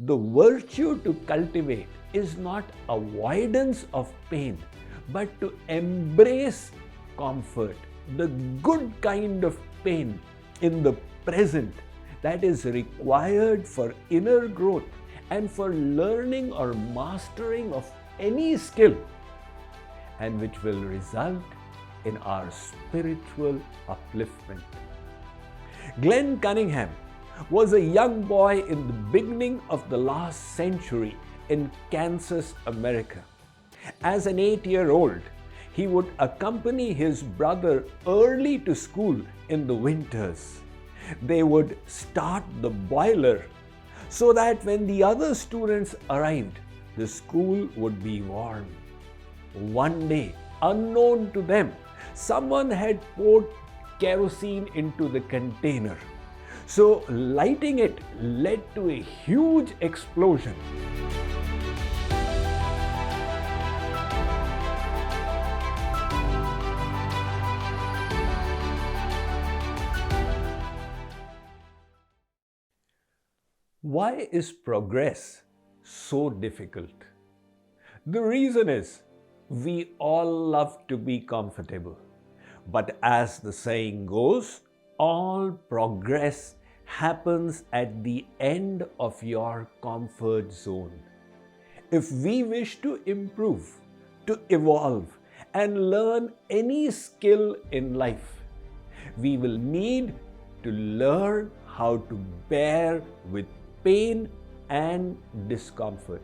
The virtue to cultivate is not avoidance of pain, but to embrace comfort, the good kind of pain in the present that is required for inner growth and for learning or mastering of any skill, and which will result in our spiritual upliftment. Glenn Cunningham was a young boy in the beginning of the last century in Kansas, America. As an 8-year-old, he would accompany his brother early to school in the winters. They would start the boiler so that when the other students arrived, the school would be warm. One day, unknown to them, someone had poured kerosene into the container. So lighting it led to a huge explosion. Why is progress so difficult? The reason is we all love to be comfortable. But as the saying goes, all progress happens at the end of your comfort zone. If we wish to improve, to evolve, and learn any skill in life, we will need to learn how to bear with pain and discomfort.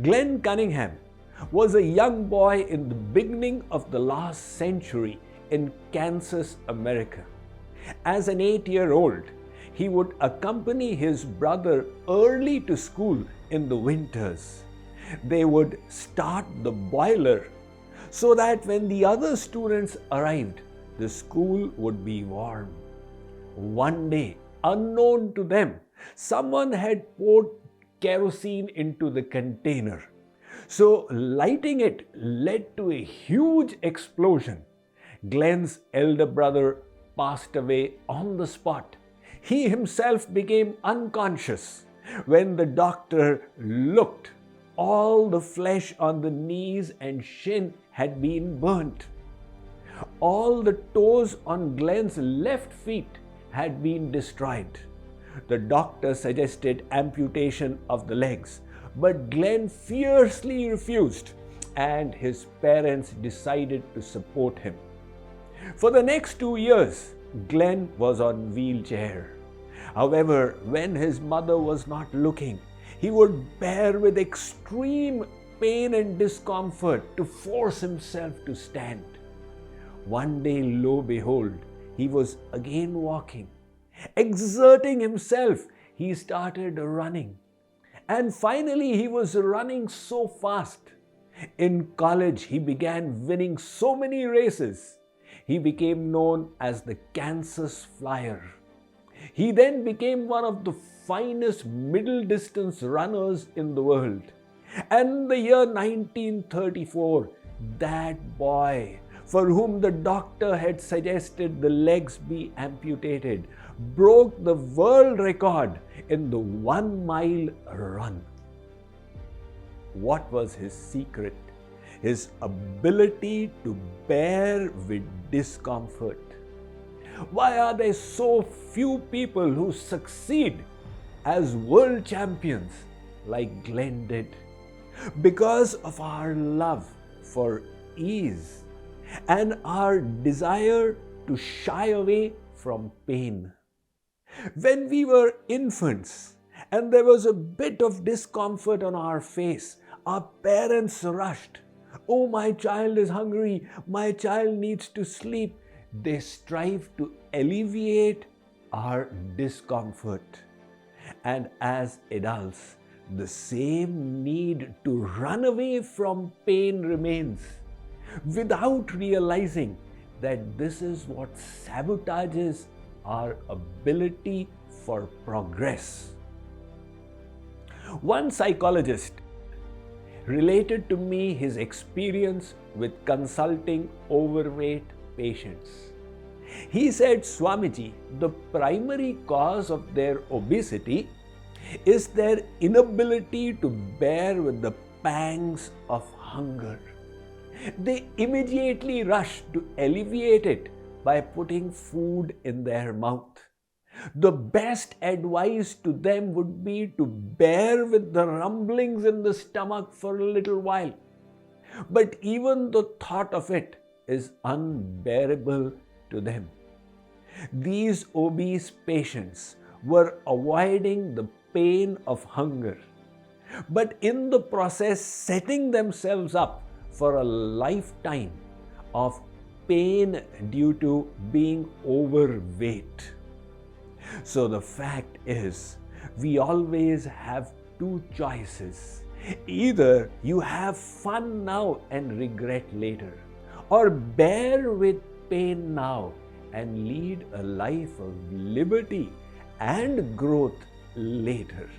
Glenn Cunningham was a young boy in the beginning of the last century in Kansas, America. As an 8-year-old, he would accompany his brother early to school in the winters. They would start the boiler so that when the other students arrived, the school would be warm. One day, unknown to them, someone had poured kerosene into the container. So lighting it led to a huge explosion. Glenn's elder brother passed away on the spot. He himself became unconscious. When the doctor looked, all the flesh on the knees and shin had been burnt. All the toes on Glenn's left feet had been destroyed. The doctor suggested amputation of the legs, but Glenn fiercely refused, and his parents decided to support him. For the next 2 years, Glenn was on wheelchair. However, when his mother was not looking, he would bear with extreme pain and discomfort to force himself to stand. One day, lo behold, he was again walking. Exerting himself, he started running. And finally, he was running so fast. In college, he began winning so many races. He became known as the Kansas Flyer. He then became one of the finest middle distance runners in the world. And in the year 1934, that boy, for whom the doctor had suggested the legs be amputated, broke the world record in the 1-mile run. What was his secret? His ability to bear with discomfort. Why are there so few people who succeed as world champions like Glenn did? Because of our love for ease and our desire to shy away from pain. When we were infants and there was a bit of discomfort on our face, our parents rushed. Oh, my child is hungry. My child needs to sleep. They strive to alleviate our discomfort. And as adults, the same need to run away from pain remains, without realizing that this is what sabotages our ability for progress. One psychologist related to me his experience with consulting overweight patients. He said, Swamiji, the primary cause of their obesity is their inability to bear with the pangs of hunger. They immediately rush to alleviate it by putting food in their mouth. The best advice to them would be to bear with the rumblings in the stomach for a little while. But even the thought of it is unbearable to them. These obese patients were avoiding the pain of hunger, but in the process setting themselves up for a lifetime of pain due to being overweight. So the fact is, we always have two choices. Either you have fun now and regret later, or bear with pain now and lead a life of liberty and growth later.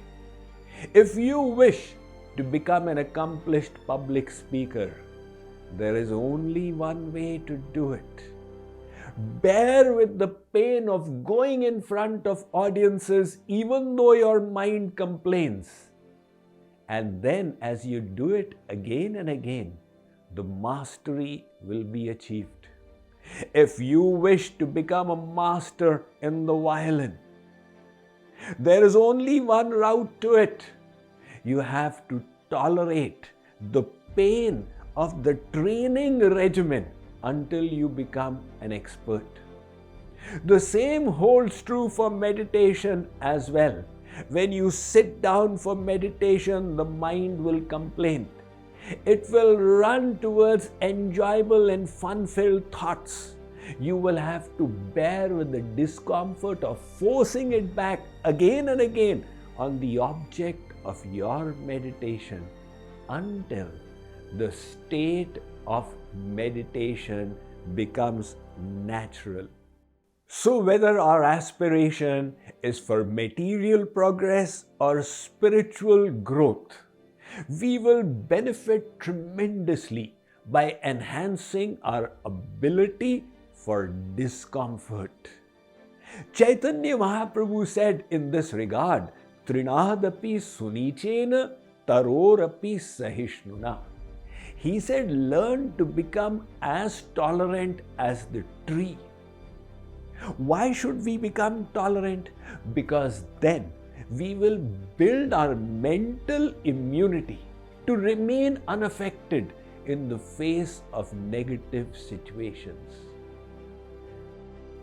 If you wish to become an accomplished public speaker, there is only one way to do it. Bear with the pain of going in front of audiences even though your mind complains. And then as you do it again and again, the mastery will be achieved. If you wish to become a master in the violin, there is only one route to it. You have to tolerate the pain of the training regimen until you become an expert. The same holds true for meditation as well. When you sit down for meditation, the mind will complain. It will run towards enjoyable and fun-filled thoughts. You will have to bear with the discomfort of forcing it back again and again on the object of your meditation until the state of meditation becomes natural. So whether our aspiration is for material progress or spiritual growth, we will benefit tremendously by enhancing our ability for discomfort. Chaitanya Mahaprabhu said in this regard, Trinadapi sunichena tarorapi sahishnuna. He said, learn to become as tolerant as the tree. Why should we become tolerant? Because then we will build our mental immunity to remain unaffected in the face of negative situations.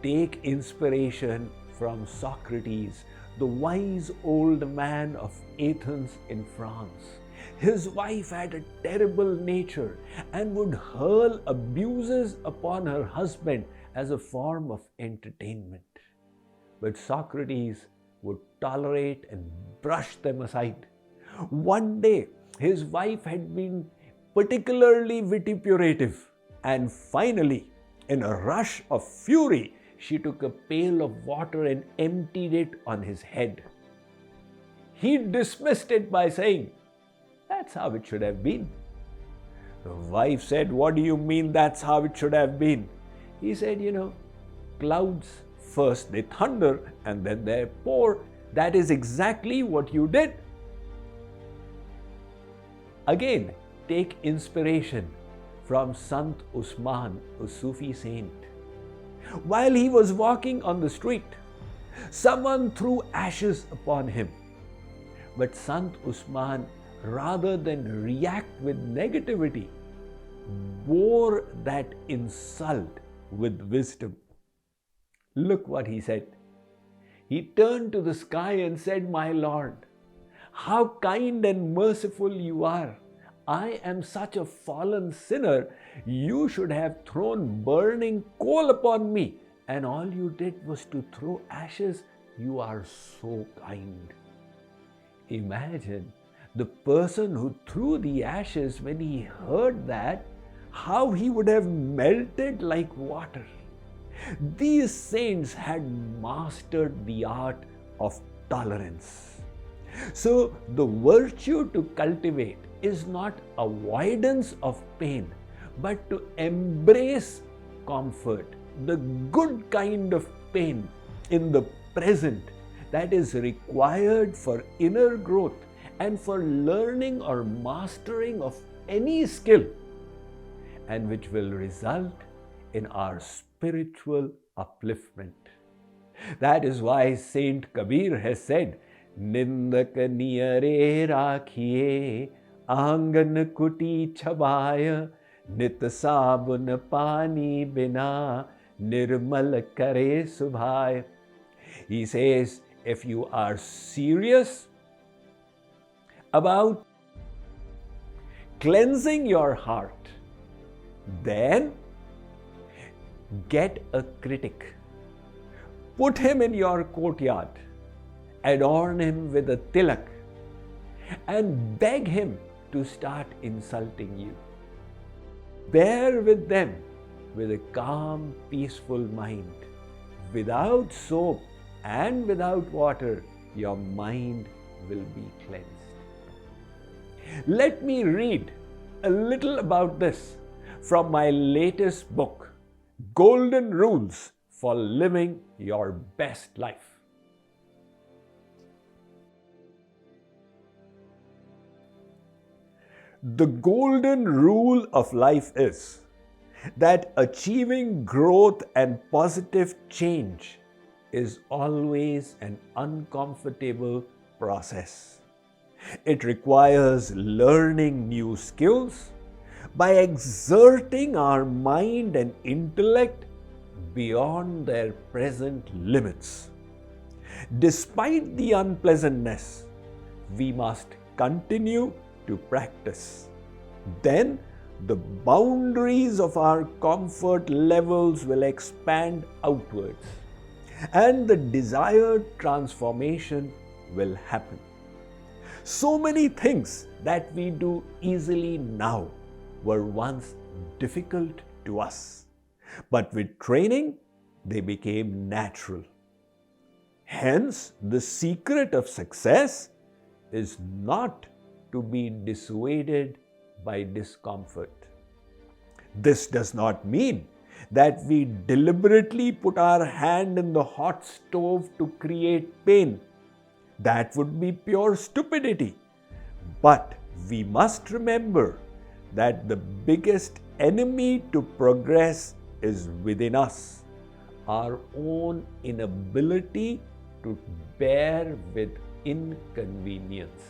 Take inspiration from Socrates, the wise old man of Athens in France. His wife had a terrible nature and would hurl abuses upon her husband as a form of entertainment. But Socrates would tolerate and brush them aside. One day, his wife had been particularly vituperative, and finally, in a rush of fury, she took a pail of water and emptied it on his head. He dismissed it by saying, "That's how it should have been." The wife said, "What do you mean that's how it should have been?" He said, clouds first they thunder and then they pour. That is exactly what you did. Again, take inspiration from Sant Usman, a Sufi saint. While he was walking on the street, someone threw ashes upon him. But Sant Usman, rather than react with negativity, bore that insult with wisdom. Look what he said. He turned to the sky and said, "My Lord, how kind and merciful you are. I am such a fallen sinner. You should have thrown burning coal upon me, and all you did was to throw ashes. You are so kind." Imagine the person who threw the ashes, when he heard that, how he would have melted like water. These saints had mastered the art of tolerance. So the virtue to cultivate is not avoidance of pain, but to embrace comfort, the good kind of pain in the present, that is required for inner growth and for learning or mastering of any skill, and which will result in our spiritual upliftment. That is why Saint Kabir has said, Nindak niyare rakhiye, angan kuti chabaya, nit sabun pani bina, nirmal kare subhaya. He says, if you are serious about cleansing your heart, then get a critic. Put him in your courtyard, adorn him with a tilak, and beg him to start insulting you. Bear with them with a calm, peaceful mind. Without soap and without water, your mind will be cleansed. Let me read a little about this from my latest book, Golden Rules for Living Your Best Life. The golden rule of life is that achieving growth and positive change is always an uncomfortable process. It requires learning new skills by exerting our mind and intellect beyond their present limits. Despite the unpleasantness, we must continue to practice. Then the boundaries of our comfort levels will expand outwards, and the desired transformation will happen. So many things that we do easily now were once difficult to us, but with training, they became natural. Hence, the secret of success is not to be dissuaded by discomfort. This does not mean that we deliberately put our hand in the hot stove to create pain. That would be pure stupidity. But we must remember that the biggest enemy to progress is within us, our own inability to bear with inconvenience.